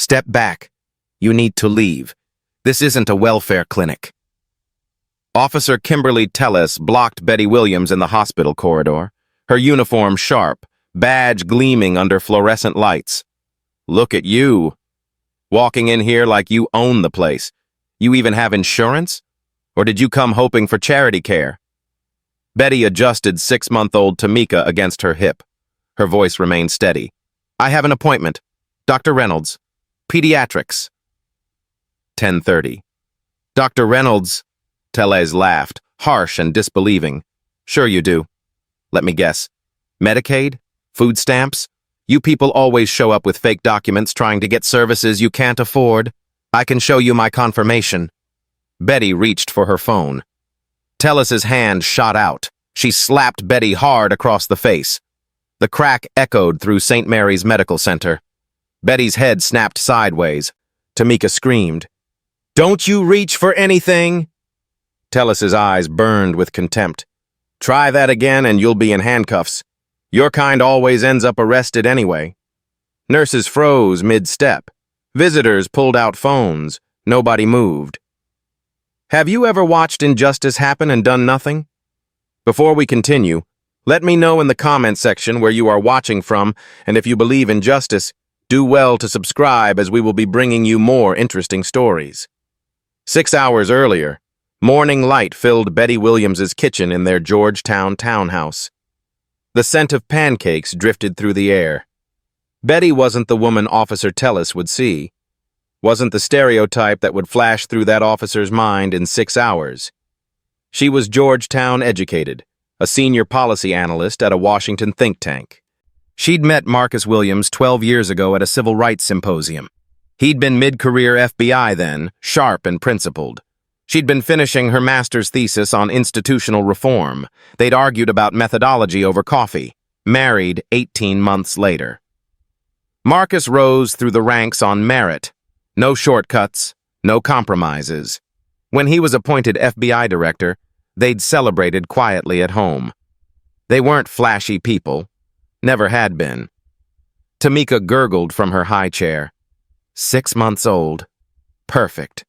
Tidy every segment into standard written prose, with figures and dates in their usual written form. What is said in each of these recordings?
Step back. You need to leave. This isn't a welfare clinic. Officer Kimberly Telles blocked Betty Williams in the hospital corridor, her uniform sharp, badge gleaming under fluorescent lights. Look at you. Walking in here like you own the place. You even have insurance? Or did you come hoping for charity care? Betty adjusted 6-month-old Tamika against her hip. Her voice remained steady. I have an appointment. Dr. Reynolds. Pediatrics. 10:30. Dr. Reynolds. Telles laughed, harsh and disbelieving. Sure you do. Let me guess. Medicaid? Food stamps? You people always show up with fake documents trying to get services you can't afford. I can show you my confirmation. Betty reached for her phone. Telles's hand shot out. She slapped Betty hard across the face. The crack echoed through St. Mary's Medical Center. Betty's head snapped sideways. Tamika screamed. Don't you reach for anything? Telles's eyes burned with contempt. Try that again and you'll be in handcuffs. Your kind always ends up arrested anyway. Nurses froze mid-step. Visitors pulled out phones. Nobody moved. Have you ever watched injustice happen and done nothing? Before we continue, let me know in the comment section where you are watching from, and if you believe in justice, do well to subscribe as we will be bringing you more interesting stories. 6 hours earlier, morning light filled Betty Williams's kitchen in their Georgetown townhouse. The scent of pancakes drifted through the air. Betty wasn't the woman Officer Telles would see. Wasn't the stereotype that would flash through that officer's mind in 6 hours. She was Georgetown educated, a senior policy analyst at a Washington think tank. She'd met Marcus Williams 12 years ago at a civil rights symposium. He'd been mid-career FBI then, sharp and principled. She'd been finishing her master's thesis on institutional reform. They'd argued about methodology over coffee, married 18 months later. Marcus rose through the ranks on merit. No shortcuts, no compromises. When he was appointed FBI director, they'd celebrated quietly at home. They weren't flashy people, never had been. Tamika gurgled from her high chair. 6 months old. Perfect.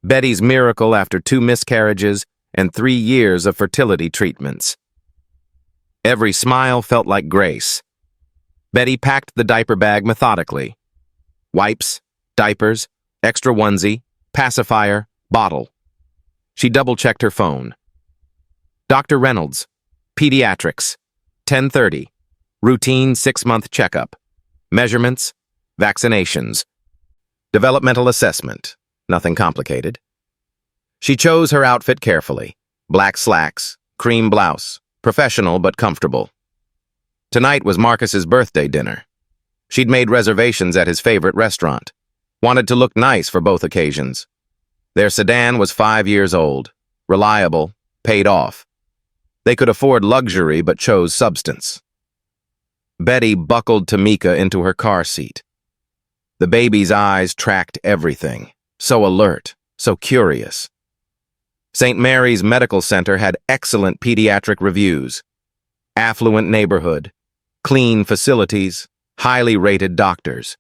Betty's miracle after 2 miscarriages and 3 years of fertility treatments. Every smile felt like grace. Betty packed the diaper bag methodically. Wipes, diapers, extra onesie, pacifier, bottle. She double-checked her phone. Dr. Reynolds, Pediatrics, 10:30, routine 6-month checkup, measurements, vaccinations, developmental assessment, nothing complicated. She chose her outfit carefully, black slacks, cream blouse, professional but comfortable. Tonight was Marcus's birthday dinner. She'd made reservations at his favorite restaurant. Wanted to look nice for both occasions. Their sedan was 5 years old, reliable, paid off. They could afford luxury but chose substance. Betty buckled Tamika into her car seat. The baby's eyes tracked everything, so alert, so curious. St. Mary's Medical Center had excellent pediatric reviews. Affluent neighborhood, clean facilities, highly rated doctors.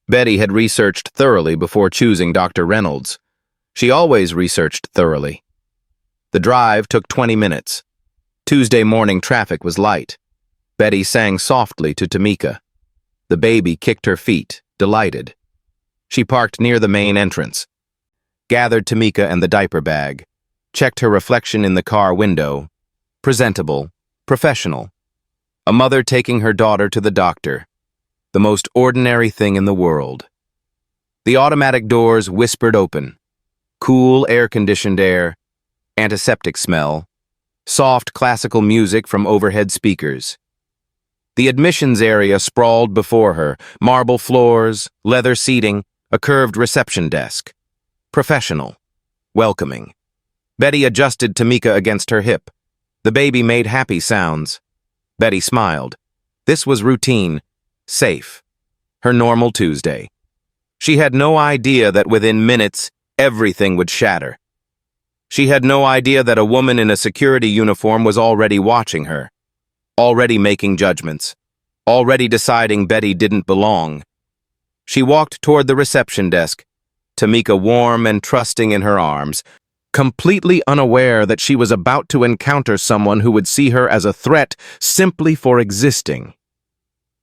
Betty had researched thoroughly before choosing Dr. Reynolds. She always researched thoroughly. The drive took 20 minutes. Tuesday morning traffic was light. Betty sang softly to Tamika. The baby kicked her feet, delighted. She parked near the main entrance, gathered Tamika and the diaper bag, checked her reflection in the car window. Presentable, professional. A mother taking her daughter to the doctor. The most ordinary thing in the world. The automatic doors whispered open. Cool, air-conditioned air, antiseptic smell, soft classical music from overhead speakers. The admissions area sprawled before her, marble floors, leather seating, a curved reception desk. Professional, welcoming. Betty adjusted Tamika against her hip. The baby made happy sounds. Betty smiled. This was routine, safe. Her normal Tuesday. She had no idea that within minutes, everything would shatter. She had no idea that a woman in a security uniform was already watching her, already making judgments, already deciding Betty didn't belong. She walked toward the reception desk, Tamika warm and trusting in her arms, completely unaware that she was about to encounter someone who would see her as a threat simply for existing.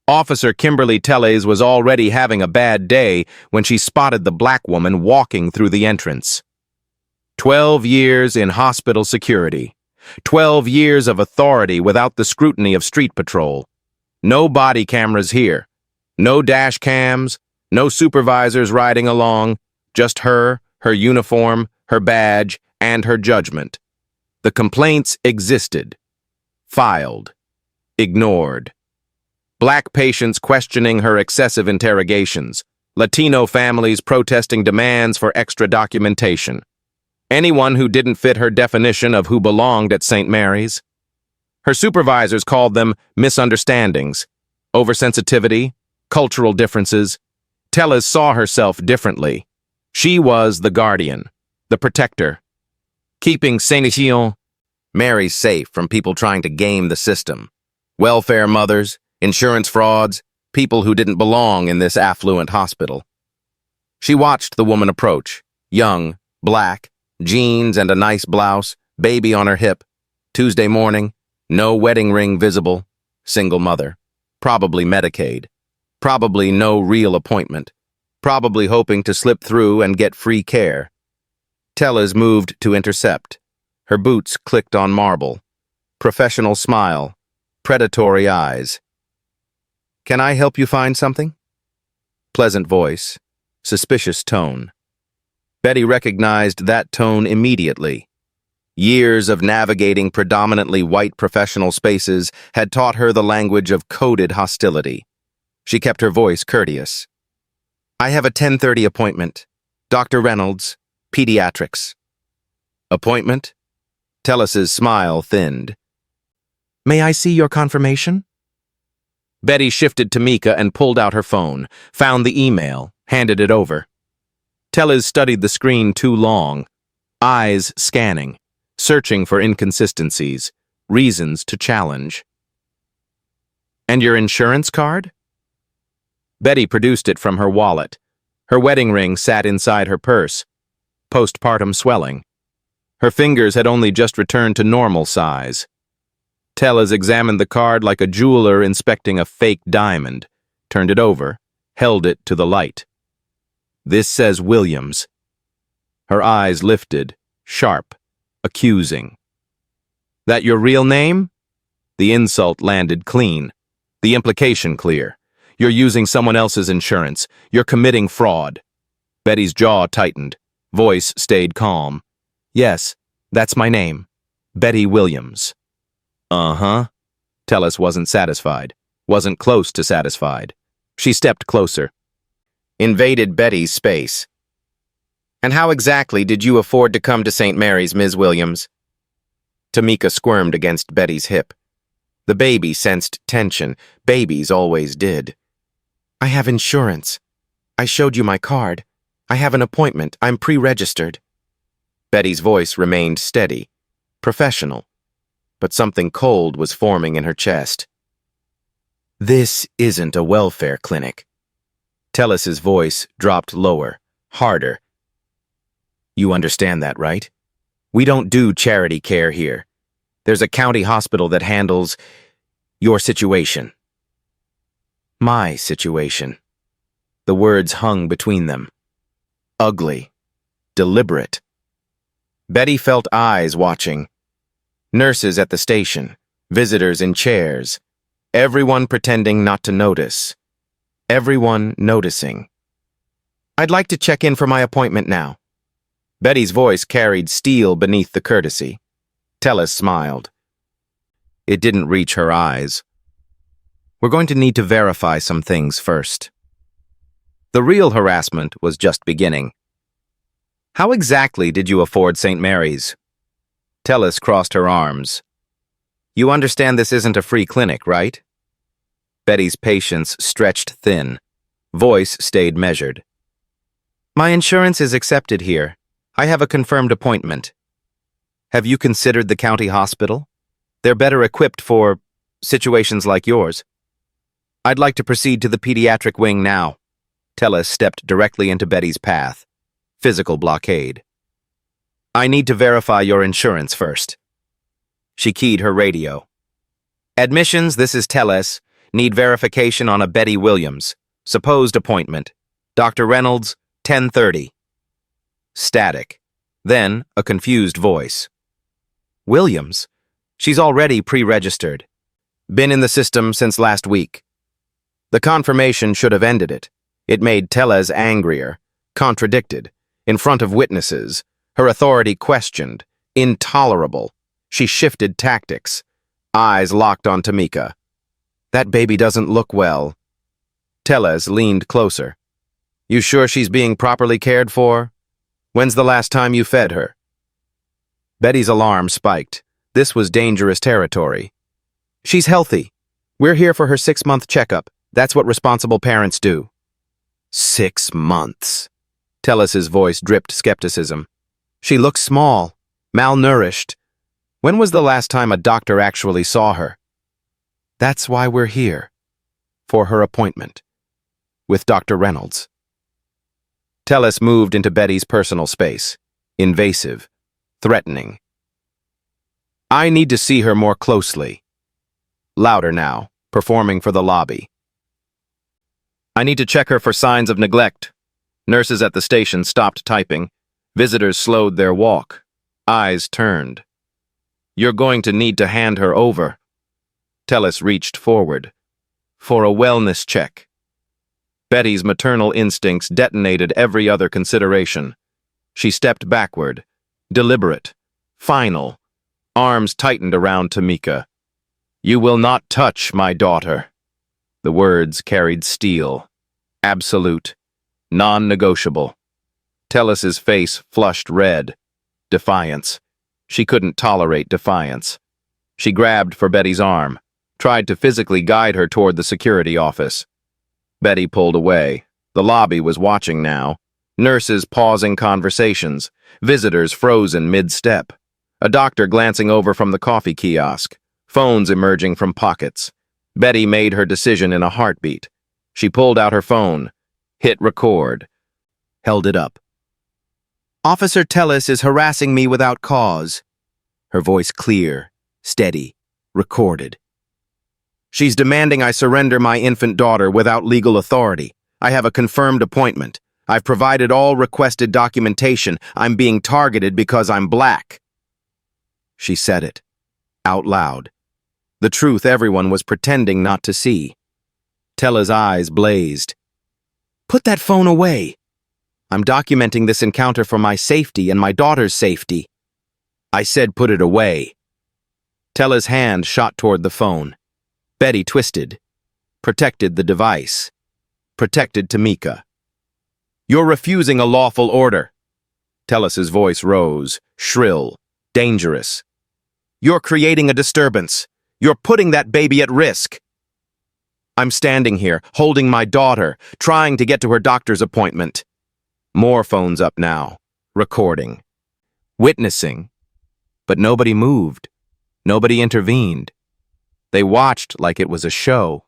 Officer Kimberly Tellez was already having a bad day when she spotted the black woman walking through the entrance. 12 years in hospital security. 12 years of authority without the scrutiny of street patrol. No body cameras here. No dash cams. No supervisors riding along. Just her uniform, her badge, and her judgment. The complaints existed. Filed. Ignored. Black patients questioning her excessive interrogations. Latino families protesting demands for extra documentation. Anyone who didn't fit her definition of who belonged at St. Mary's. Her supervisors called them misunderstandings, oversensitivity, cultural differences. Tellez saw herself differently. She was the guardian, the protector, keeping St. Mary's safe from people trying to game the system. Welfare mothers, insurance frauds, people who didn't belong in this affluent hospital. She watched the woman approach, young, black, jeans and a nice blouse, baby on her hip. Tuesday morning, no wedding ring visible, single mother, probably Medicaid, probably no real appointment, probably hoping to slip through and get free care. Tellez moved to intercept. Her boots clicked on marble. Professional smile, predatory eyes. "Can I help you find something?" Pleasant voice, suspicious tone. Betty recognized that tone immediately. Years of navigating predominantly white professional spaces had taught her the language of coded hostility. She kept her voice courteous. "I have a 10:30 appointment. Dr. Reynolds, pediatrics." "Appointment?" Tellez's smile thinned. "May I see your confirmation?" Betty shifted to Mika and pulled out her phone, found the email, handed it over. Tellez studied the screen too long, eyes scanning, searching for inconsistencies, reasons to challenge. "And your insurance card?" Betty produced it from her wallet. Her wedding ring sat inside her purse, postpartum swelling. Her fingers had only just returned to normal size. Tellez examined the card like a jeweler inspecting a fake diamond, turned it over, held it to the light. "This says Williams." Her eyes lifted, sharp, accusing. "That your real name?" The insult landed clean. The implication clear. "You're using someone else's insurance. You're committing fraud." Betty's jaw tightened. Voice stayed calm. "Yes, that's my name. Betty Williams." "Uh-huh." Tellez wasn't satisfied. Wasn't close to satisfied. She stepped closer. Invaded Betty's space. "And how exactly did you afford to come to St. Mary's, Ms. Williams?" Tamika squirmed against Betty's hip. The baby sensed tension. Babies always did. "I have insurance. I showed you my card. I have an appointment. I'm pre-registered." Betty's voice remained steady, professional, but something cold was forming in her chest. "This isn't a welfare clinic." Tellez's voice dropped lower, harder. "You understand that, right? We don't do charity care here. There's a county hospital that handles your situation." "My situation." The words hung between them. Ugly. Deliberate. Betty felt eyes watching. Nurses at the station, visitors in chairs, everyone pretending not to notice. Everyone noticing. "I'd like to check in for my appointment now." Betty's voice carried steel beneath the courtesy. Tellez smiled. It didn't reach her eyes. "We're going to need to verify some things first." The real harassment was just beginning. "How exactly did you afford St. Mary's?" Tellez crossed her arms. "You understand this isn't a free clinic, right?" Betty's patience stretched thin. Voice stayed measured. "My insurance is accepted here. I have a confirmed appointment." "Have you considered the county hospital? They're better equipped for situations like yours." "I'd like to proceed to the pediatric wing now." Tella stepped directly into Betty's path. Physical blockade. I need to verify your insurance first. She keyed her radio. Admissions, this is Tellez. Need verification on a Betty Williams. Supposed appointment. Dr. Reynolds, 10:30. Static. Then, a confused voice. Williams? She's already pre-registered. Been in the system since last week. The confirmation should have ended it. It made Tellez angrier, contradicted, in front of witnesses, her authority questioned, intolerable. She shifted tactics. Eyes locked on Tamika. That baby doesn't look well. Tellez leaned closer. You sure she's being properly cared for? When's the last time you fed her? Betty's alarm spiked. This was dangerous territory. She's healthy. We're here for her 6-month checkup. That's what responsible parents do. 6 months. Tellez's voice dripped skepticism. She looks small, malnourished. When was the last time a doctor actually saw her? That's why we're here. For her appointment. With Dr. Reynolds. Tellez moved into Betty's personal space. Invasive. Threatening. I need to see her more closely. Louder now, performing for the lobby. I need to check her for signs of neglect. Nurses at the station stopped typing. Visitors slowed their walk. Eyes turned. You're going to need to hand her over. Tellez reached forward. For a wellness check. Betty's maternal instincts detonated every other consideration. She stepped backward. Deliberate. Final. Arms tightened around Tamika. You will not touch my daughter. The words carried steel. Absolute. Non-negotiable. Tellez's face flushed red. Defiance. She couldn't tolerate defiance. She grabbed for Betty's arm, tried to physically guide her toward the security office. Betty pulled away. The lobby was watching now. Nurses pausing conversations, visitors frozen mid-step, a doctor glancing over from the coffee kiosk, phones emerging from pockets. Betty made her decision in a heartbeat. She pulled out her phone, hit record, held it up. Officer Tellez is harassing me without cause. Her voice clear, steady, recorded. She's demanding I surrender my infant daughter without legal authority. I have a confirmed appointment. I've provided all requested documentation. I'm being targeted because I'm black. She said it, out loud. The truth everyone was pretending not to see. Tellez's eyes blazed. Put that phone away. I'm documenting this encounter for my safety and my daughter's safety. I said put it away. Tellez's hand shot toward the phone. Betty twisted. Protected the device. Protected Tamika. You're refusing a lawful order. Tellez's voice rose, shrill, dangerous. You're creating a disturbance. You're putting that baby at risk. I'm standing here, holding my daughter, trying to get to her doctor's appointment. More phones up now, recording, witnessing. But nobody moved. Nobody intervened. They watched like it was a show.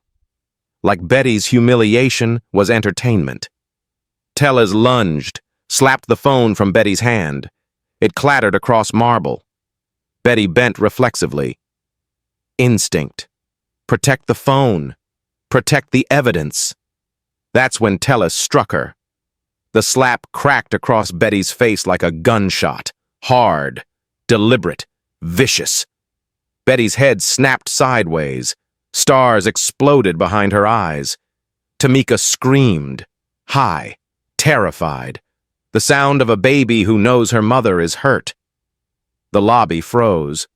Like Betty's humiliation was entertainment. Tellez lunged, slapped the phone from Betty's hand. It clattered across marble. Betty bent reflexively. Instinct. Protect the phone. Protect the evidence. That's when Tellez struck her. The slap cracked across Betty's face like a gunshot. Hard, deliberate, vicious. Betty's head snapped sideways. Stars exploded behind her eyes. Tamika screamed, high, terrified. The sound of a baby who knows her mother is hurt. The lobby froze.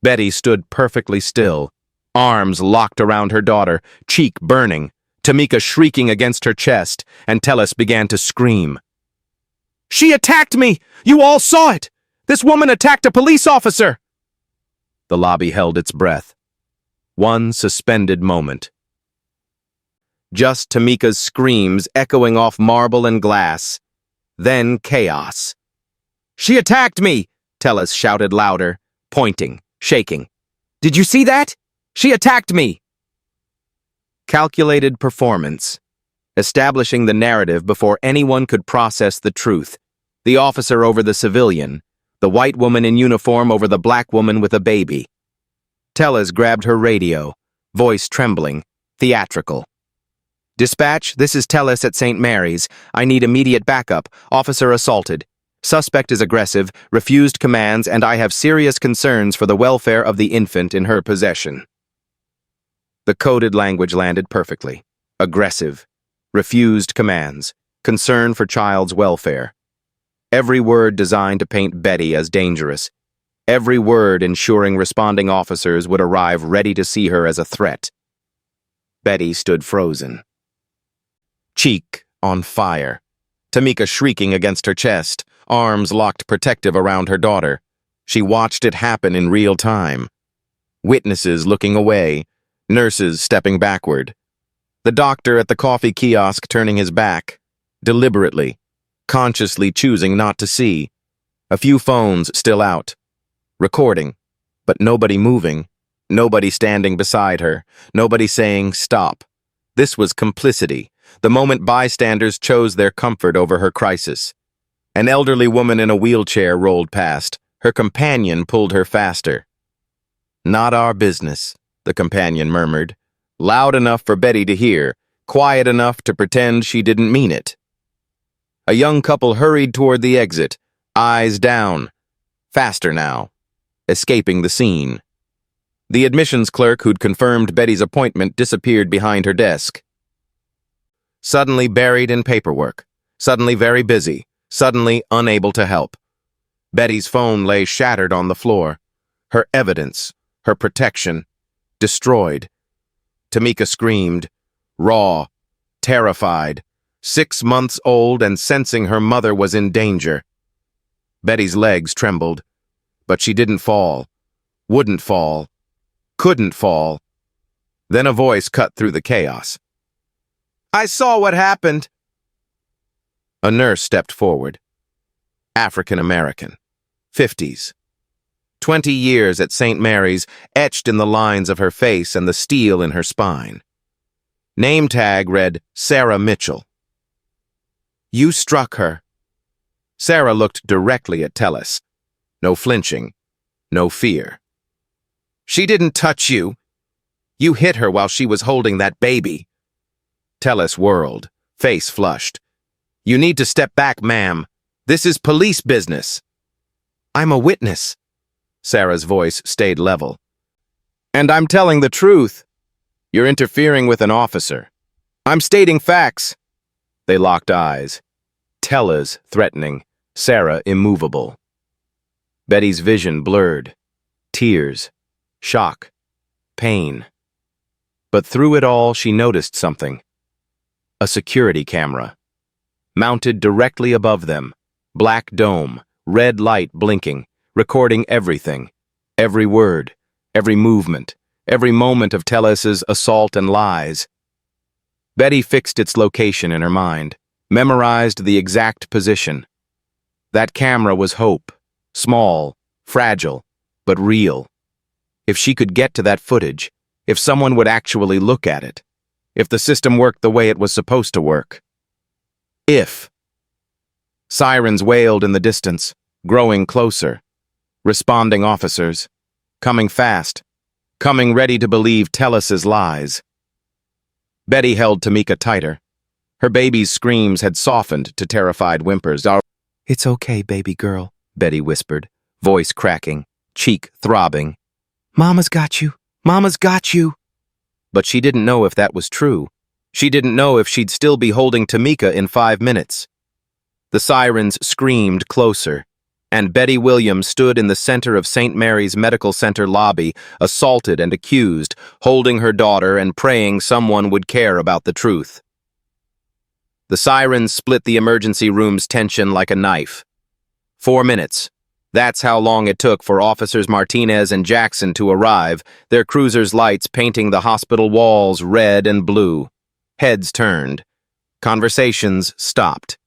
Betty stood perfectly still, arms locked around her daughter, cheek burning, Tamika shrieking against her chest, and Tellez began to scream. She attacked me! You all saw it! This woman attacked a police officer! The lobby held its breath. One suspended moment. Just Tamika's screams echoing off marble and glass. Then chaos. She attacked me! Tellez shouted louder, pointing, shaking. Did you see that? She attacked me! Calculated performance. establishing the narrative before anyone could process the truth. The officer over the civilian, the white woman in uniform over the black woman with a baby. Tellez grabbed her radio, voice trembling, theatrical. "Dispatch, this is Tellez at St. Mary's. I need immediate backup. Officer assaulted. Suspect is aggressive, refused commands, and I have serious concerns for the welfare of the infant in her possession." The coded language landed perfectly. Aggressive, refused commands, concern for child's welfare. Every word designed to paint Betty as dangerous. Every word ensuring responding officers would arrive ready to see her as a threat. Betty stood frozen. Cheek on fire. Tamika shrieking against her chest, arms locked protective around her daughter. She watched it happen in real time. Witnesses looking away, nurses stepping backward. The doctor at the coffee kiosk turning his back, deliberately, consciously choosing not to see. A few phones still out, recording, but nobody moving, nobody standing beside her, nobody saying stop. This was complicity, the moment bystanders chose their comfort over her crisis. An elderly woman in a wheelchair rolled past. Her companion pulled her faster. "Not our business," the companion murmured, loud enough for Betty to hear, quiet enough to pretend she didn't mean it. A young couple hurried toward the exit, eyes down, faster now, escaping the scene. The admissions clerk who'd confirmed Betty's appointment disappeared behind her desk. Suddenly buried in paperwork, suddenly very busy, suddenly unable to help. Betty's phone lay shattered on the floor, her evidence, her protection, destroyed. Tamika screamed, raw, terrified, 6 months old and sensing her mother was in danger. Betty's legs trembled, but she didn't fall, wouldn't fall, couldn't fall. Then a voice cut through the chaos. "I saw what happened." A nurse stepped forward. African American, 50s. 20 years at St. Mary's etched in the lines of her face and the steel in her spine. Name tag read Sarah Mitchell. "You struck her." Sarah looked directly at Tellez. No flinching, no fear. "She didn't touch you. You hit her while she was holding that baby." Tellez whirled, face flushed. "You need to step back, ma'am. This is police business." "I'm a witness." Sarah's voice stayed level. "And I'm telling the truth. You're interfering with an officer. I'm stating facts." They locked eyes. Tellez threatening, Sarah immovable. Betty's vision blurred. Tears, shock, pain. But through it all, she noticed something. A security camera. Mounted directly above them, black dome, red light blinking, recording everything, every word, every movement, every moment of Tellez's assault and lies. Betty fixed its location in her mind, memorized the exact position. That camera was hope, small, fragile, but real. If she could get to that footage, if someone would actually look at it, if the system worked the way it was supposed to work. If. Sirens wailed in the distance, growing closer. Responding officers, coming fast, coming ready to believe Tellez's lies. Betty held Tamika tighter. Her baby's screams had softened to terrified whimpers. "It's okay, baby girl," Betty whispered, voice cracking, cheek throbbing. "Mama's got you. Mama's got you." But she didn't know if that was true. She didn't know if she'd still be holding Tamika in 5 minutes. The sirens screamed closer, and Betty Williams stood in the center of St. Mary's Medical Center lobby, assaulted and accused, holding her daughter and praying someone would care about the truth. The sirens split the emergency room's tension like a knife. 4 minutes. That's how long it took for Officers Martinez and Jackson to arrive, their cruiser's lights painting the hospital walls red and blue. Heads turned. Conversations stopped.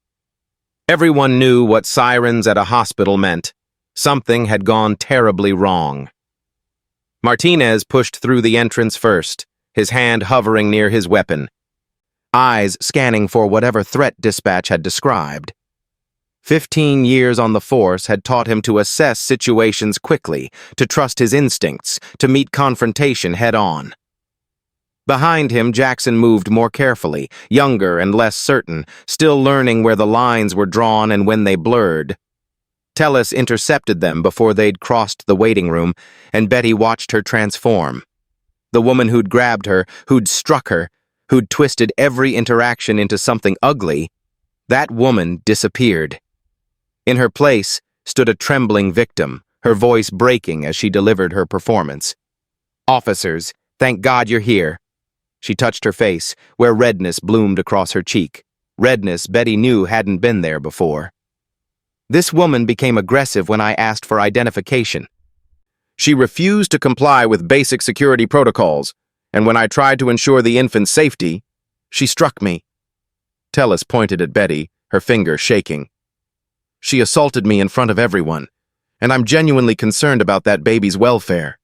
Everyone knew what sirens at a hospital meant. Something had gone terribly wrong. Martinez pushed through the entrance first, his hand hovering near his weapon. eyes scanning for whatever threat dispatch had described. 15 years on the force had taught him to assess situations quickly, to trust his instincts, to meet confrontation head-on. Behind him, Jackson moved more carefully, younger and less certain, still learning where the lines were drawn and when they blurred. Tellus intercepted them before they'd crossed the waiting room, and Betty watched her transform. The woman who'd grabbed her, who'd struck her, who'd twisted every interaction into something ugly, that woman disappeared. In her place stood a trembling victim, her voice breaking as she delivered her performance. "Officers, thank God you're here." She touched her face, where redness bloomed across her cheek. Redness Betty knew hadn't been there before. This woman became aggressive when I asked for identification. She refused to comply with basic security protocols, and when I tried to ensure the infant's safety, she struck me. Tellus pointed at Betty, her finger shaking. "She assaulted me in front of everyone, and I'm genuinely concerned about that baby's welfare."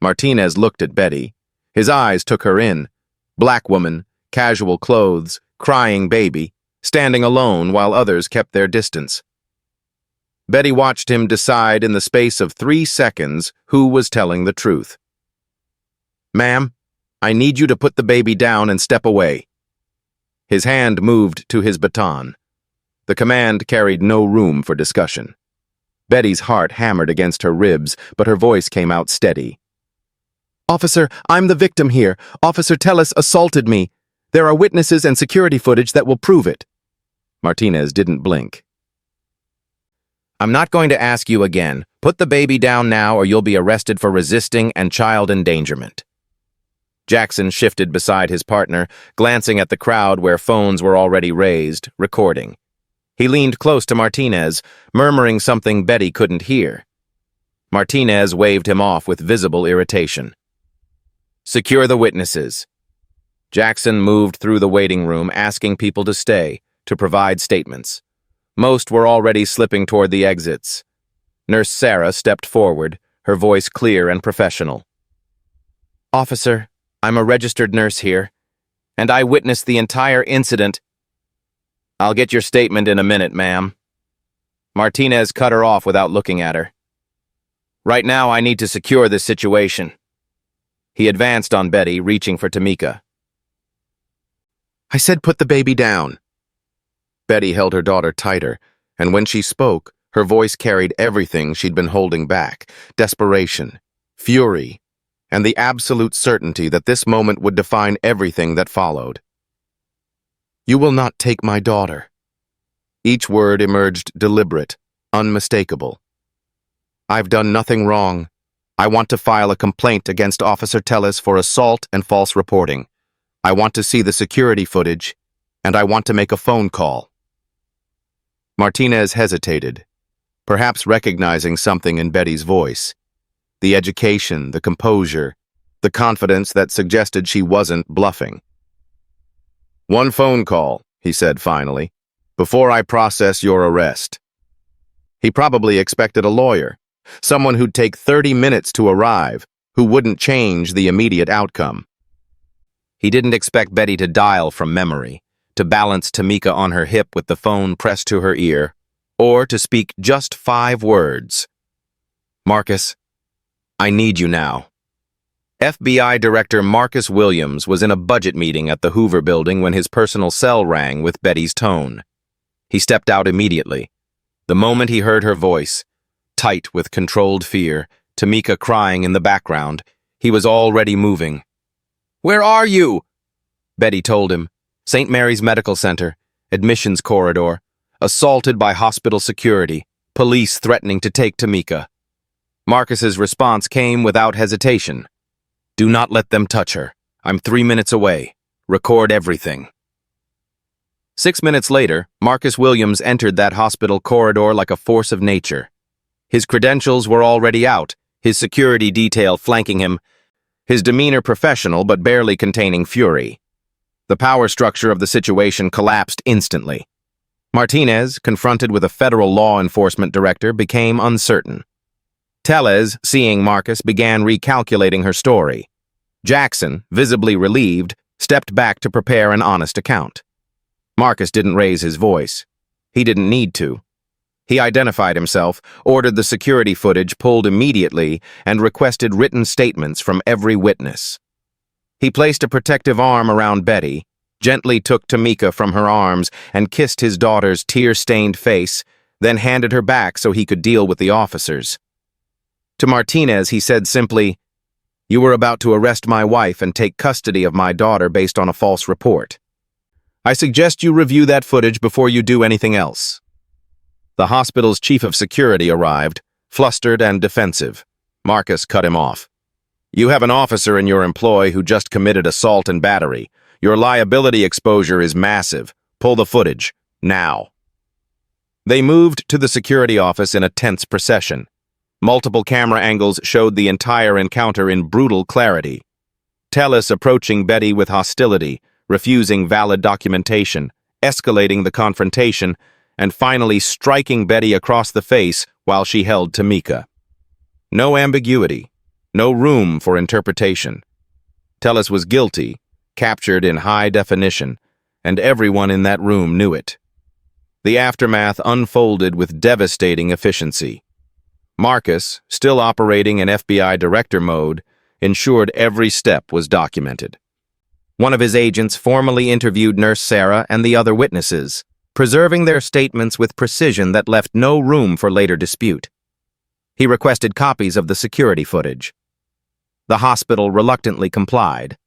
Martinez looked at Betty. His eyes took her in. Black woman, casual clothes, crying baby, standing alone while others kept their distance. Betty watched him decide in the space of 3 seconds who was telling the truth. "Ma'am, I need you to put the baby down and step away." His hand moved to his baton. The command carried no room for discussion. Betty's heart hammered against her ribs, but her voice came out steady. "Officer, I'm the victim here. Officer Tellus assaulted me. There are witnesses and security footage that will prove it." Martinez didn't blink. "I'm not going to ask you again. Put the baby down now or you'll be arrested for resisting and child endangerment." Jackson shifted beside his partner, glancing at the crowd where phones were already raised, recording. He leaned close to Martinez, murmuring something Betty couldn't hear. Martinez waved him off with visible irritation. "Secure the witnesses." Jackson moved through the waiting room, asking people to stay, to provide statements. Most were already slipping toward the exits. Nurse Sarah stepped forward, her voice clear and professional. "Officer, I'm a registered nurse here, and I witnessed the entire incident." "I'll get your statement in a minute, ma'am." Martinez cut her off without looking at her. "Right now, I need to secure this situation." He advanced on Betty, reaching for Tamika. "I said put the baby down." Betty held her daughter tighter, and when she spoke, her voice carried everything she'd been holding back: desperation, fury, and the absolute certainty that this moment would define everything that followed. "You will not take my daughter." Each word emerged deliberate, unmistakable. "I've done nothing wrong. I want to file a complaint against Officer Tellus for assault and false reporting. I want to see the security footage, and I want to make a phone call." Martinez hesitated, perhaps recognizing something in Betty's voice. The education, the composure, the confidence that suggested she wasn't bluffing. "One phone call," he said finally, "before I process your arrest." He probably expected a lawyer, someone who'd take 30 minutes to arrive, who wouldn't change the immediate outcome. He didn't expect Betty to dial from memory, to balance Tamika on her hip with the phone pressed to her ear, or to speak just 5 words. "Marcus, I need you now." FBI Director Marcus Williams was in a budget meeting at the Hoover Building when his personal cell rang with Betty's tone. He stepped out immediately. The moment he heard her voice, tight with controlled fear, Tamika crying in the background, he was already moving. "Where are you?" Betty told him. St. Mary's Medical Center, admissions corridor, assaulted by hospital security, police threatening to take Tamika. Marcus's response came without hesitation. "Do not let them touch her. I'm 3 minutes away. Record everything." 6 minutes later, Marcus Williams entered that hospital corridor like a force of nature. His credentials were already out, his security detail flanking him, his demeanor professional but barely containing fury. The power structure of the situation collapsed instantly. Martinez, confronted with a federal law enforcement director, became uncertain. Tellez, seeing Marcus, began recalculating her story. Jackson, visibly relieved, stepped back to prepare an honest account. Marcus didn't raise his voice. He didn't need to. He identified himself, ordered the security footage pulled immediately, and requested written statements from every witness. He placed a protective arm around Betty, gently took Tamika from her arms and kissed his daughter's tear-stained face, then handed her back so he could deal with the officers. To Martinez, he said simply, "You were about to arrest my wife and take custody of my daughter based on a false report. I suggest you review that footage before you do anything else." The hospital's chief of security arrived, flustered and defensive. Marcus cut him off. "You have an officer in your employ who just committed assault and battery. Your liability exposure is massive. Pull the footage, now." They moved to the security office in a tense procession. Multiple camera angles showed the entire encounter in brutal clarity. Tellus approaching Betty with hostility, refusing valid documentation, escalating the confrontation, and finally striking Betty across the face while she held Tamika. No ambiguity, no room for interpretation. Tellus was guilty, captured in high definition, and everyone in that room knew it. The aftermath unfolded with devastating efficiency. Marcus, still operating in FBI director mode, ensured every step was documented. One of his agents formally interviewed Nurse Sarah and the other witnesses, preserving their statements with precision that left no room for later dispute. He requested copies of the security footage. The hospital reluctantly complied.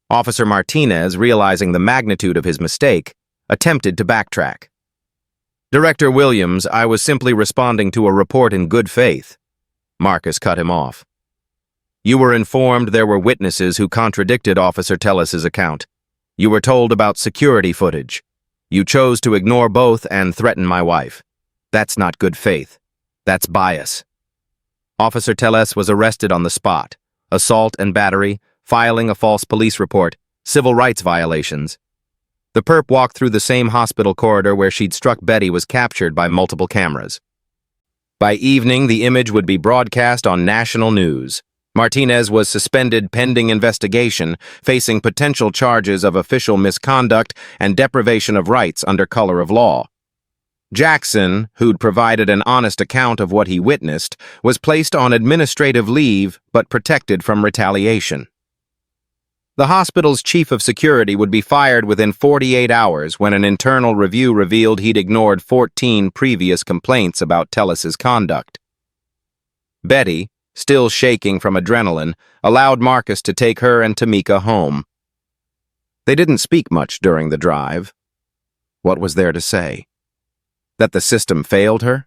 Officer Martinez, realizing the magnitude of his mistake, attempted to backtrack. "Director Williams, I was simply responding to a report in good faith." Marcus cut him off. "You were informed there were witnesses who contradicted Officer Tellus's account. You were told about security footage. You chose to ignore both and threaten my wife. That's not good faith. That's bias." Officer Tellus was arrested on the spot. Assault and battery, filing a false police report, civil rights violations. The perp walked through the same hospital corridor where she'd struck Betty was captured by multiple cameras. By evening, the image would be broadcast on national news. Martinez was suspended pending investigation, facing potential charges of official misconduct and deprivation of rights under color of law. Jackson, who'd provided an honest account of what he witnessed, was placed on administrative leave but protected from retaliation. The hospital's chief of security would be fired within 48 hours when an internal review revealed he'd ignored 14 previous complaints about Tellus's conduct. Betty, still shaking from adrenaline, allowed Marcus to take her and Tamika home. They didn't speak much during the drive. What was there to say? That the system failed her?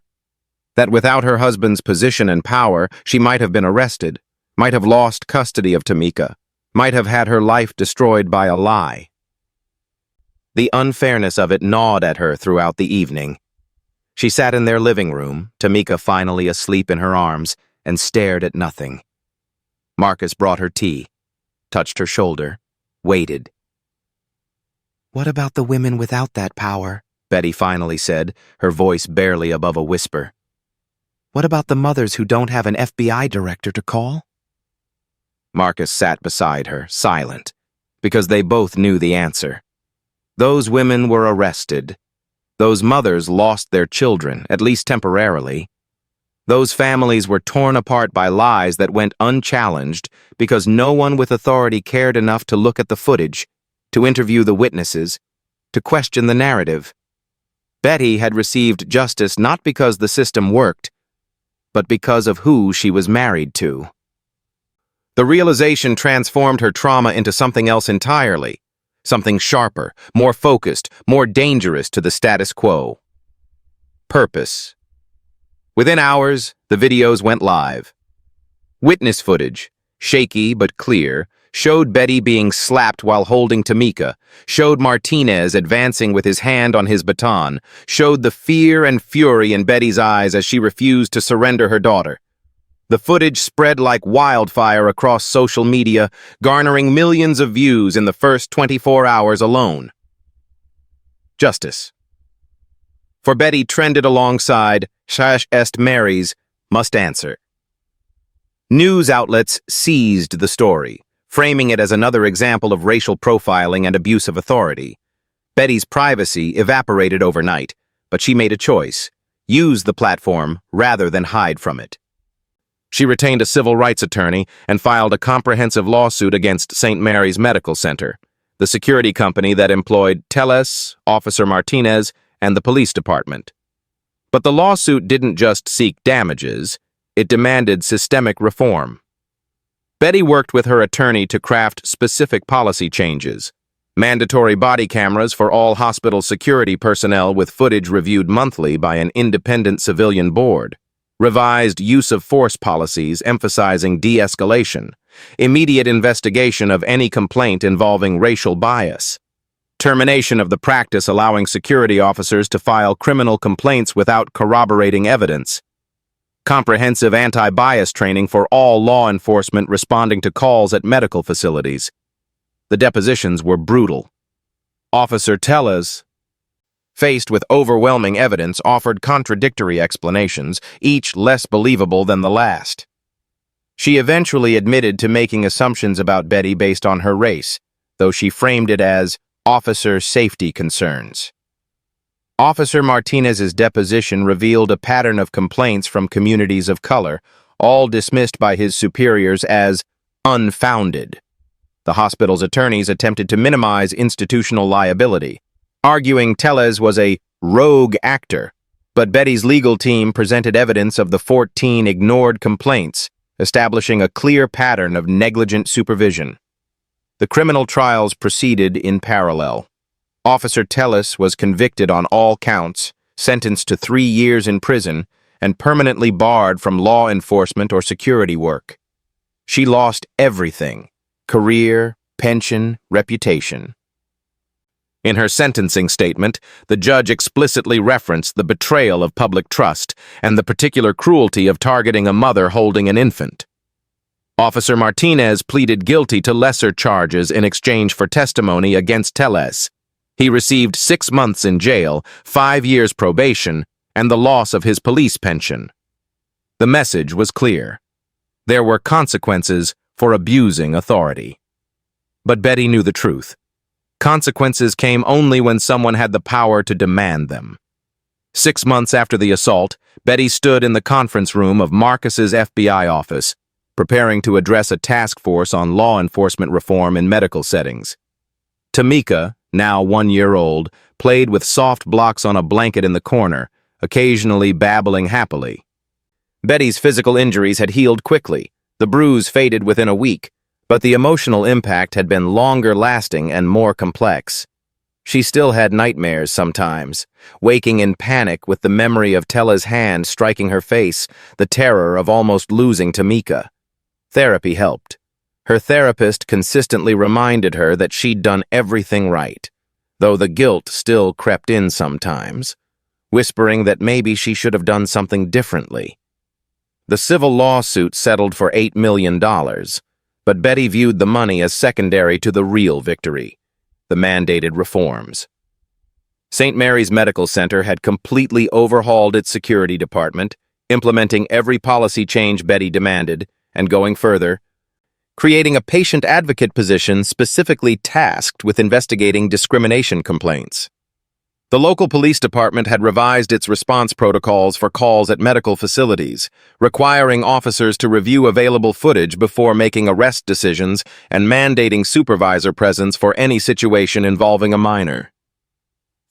That without her husband's position and power, she might have been arrested, might have lost custody of Tamika, might have had her life destroyed by a lie. The unfairness of it gnawed at her throughout the evening. She sat in their living room, Tamika finally asleep in her arms, and stared at nothing. Marcus brought her tea, touched her shoulder, waited. "What about the women without that power?" Betty finally said, her voice barely above a whisper. "What about the mothers who don't have an FBI director to call?" Marcus sat beside her, silent, because they both knew the answer. Those women were arrested. Those mothers lost their children, at least temporarily. Those families were torn apart by lies that went unchallenged because no one with authority cared enough to look at the footage, to interview the witnesses, to question the narrative. Betty had received justice not because the system worked, but because of who she was married to. The realization transformed her trauma into something else entirely, something sharper, more focused, more dangerous to the status quo. Purpose. Within hours, the videos went live. Witness footage, shaky but clear, showed Betty being slapped while holding Tamika, showed Martinez advancing with his hand on his baton, showed the fear and fury in Betty's eyes as she refused to surrender her daughter. The footage spread like wildfire across social media, garnering millions of views in the first 24 hours alone. Justice. For Betty trended alongside Shash Est Mary's Must Answer. News outlets seized the story, framing it as another example of racial profiling and abuse of authority. Betty's privacy evaporated overnight, but she made a choice: use the platform rather than hide from it. She retained a civil rights attorney and filed a comprehensive lawsuit against St. Mary's Medical Center, the security company that employed Telles, Officer Martinez, and the police department. But the lawsuit didn't just seek damages, it demanded systemic reform. Betty worked with her attorney to craft specific policy changes: mandatory body cameras for all hospital security personnel with footage reviewed monthly by an independent civilian board, revised use of force policies emphasizing de-escalation, immediate investigation of any complaint involving racial bias, termination of the practice allowing security officers to file criminal complaints without corroborating evidence, comprehensive anti-bias training for all law enforcement responding to calls at medical facilities. The depositions were brutal. Officer Telles, faced with overwhelming evidence, offered contradictory explanations, each less believable than the last. She eventually admitted to making assumptions about Betty based on her race, though she framed it as officer safety concerns. Officer Martinez's deposition revealed a pattern of complaints from communities of color, all dismissed by his superiors as unfounded. The hospital's attorneys attempted to minimize institutional liability, arguing Telles was a rogue actor, but Betty's legal team presented evidence of the 14 ignored complaints, establishing a clear pattern of negligent supervision. The criminal trials proceeded in parallel. Officer Telles was convicted on all counts, sentenced to 3 years in prison, and permanently barred from law enforcement or security work. She lost everything: career, pension, reputation. In her sentencing statement, the judge explicitly referenced the betrayal of public trust and the particular cruelty of targeting a mother holding an infant. Officer Martinez pleaded guilty to lesser charges in exchange for testimony against Telles. He received 6 months in jail, 5 years probation, and the loss of his police pension. The message was clear: there were consequences for abusing authority. But Betty knew the truth. Consequences came only when someone had the power to demand them. 6 months after the assault, Betty stood in the conference room of Marcus's FBI office, preparing to address a task force on law enforcement reform in medical settings. Tamika, now 1 year old, played with soft blocks on a blanket in the corner, occasionally babbling happily. Betty's physical injuries had healed quickly. The bruise faded within a week, but the emotional impact had been longer-lasting and more complex. She still had nightmares sometimes, waking in panic with the memory of Tella's hand striking her face, the terror of almost losing Tamika. Therapy helped. Her therapist consistently reminded her that she'd done everything right, though the guilt still crept in sometimes, whispering that maybe she should have done something differently. The civil lawsuit settled for $8 million, but Betty viewed the money as secondary to the real victory: the mandated reforms. St. Mary's Medical Center had completely overhauled its security department, implementing every policy change Betty demanded, and going further, creating a patient advocate position specifically tasked with investigating discrimination complaints. The local police department had revised its response protocols for calls at medical facilities, requiring officers to review available footage before making arrest decisions and mandating supervisor presence for any situation involving a minor.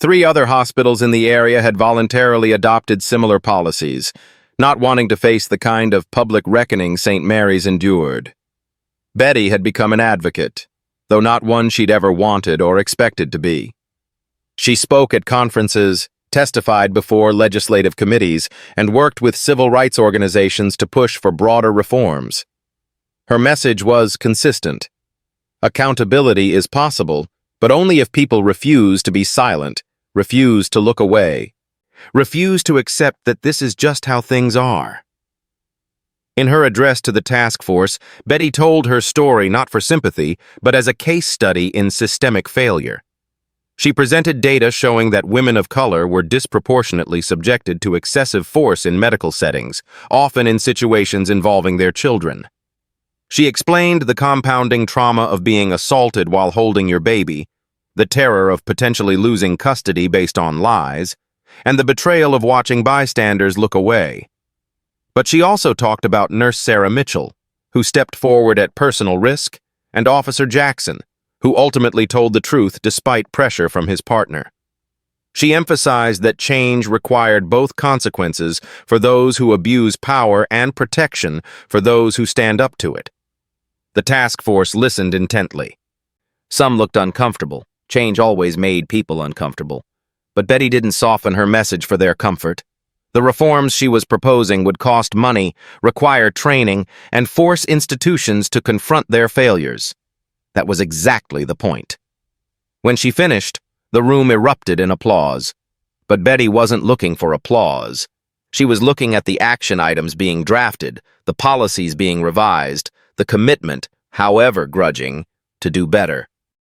3 other hospitals in the area had voluntarily adopted similar policies, not wanting to face the kind of public reckoning St. Mary's endured. Betty had become an advocate, though not one she'd ever wanted or expected to be. She spoke at conferences, testified before legislative committees, and worked with civil rights organizations to push for broader reforms. Her message was consistent. Accountability is possible, but only if people refuse to be silent, refuse to look away, refuse to accept that this is just how things are. In her address to the task force, Betty told her story not for sympathy, but as a case study in systemic failure. She presented data showing that women of color were disproportionately subjected to excessive force in medical settings, often in situations involving their children. She explained the compounding trauma of being assaulted while holding your baby, the terror of potentially losing custody based on lies, and the betrayal of watching bystanders look away. But she also talked about Nurse Sarah Mitchell, who stepped forward at personal risk, and Officer Jackson, who ultimately told the truth despite pressure from his partner. She emphasized that change required both consequences for those who abuse power and protection for those who stand up to it. The task force listened intently. Some looked uncomfortable. Change always made people uncomfortable. But Betty didn't soften her message for their comfort. The reforms she was proposing would cost money, require training, and force institutions to confront their failures. That was exactly the point. When she finished, the room erupted in applause. But Betty wasn't looking for applause. She was looking at the action items being drafted, the policies being revised, the commitment, however grudging, to do better.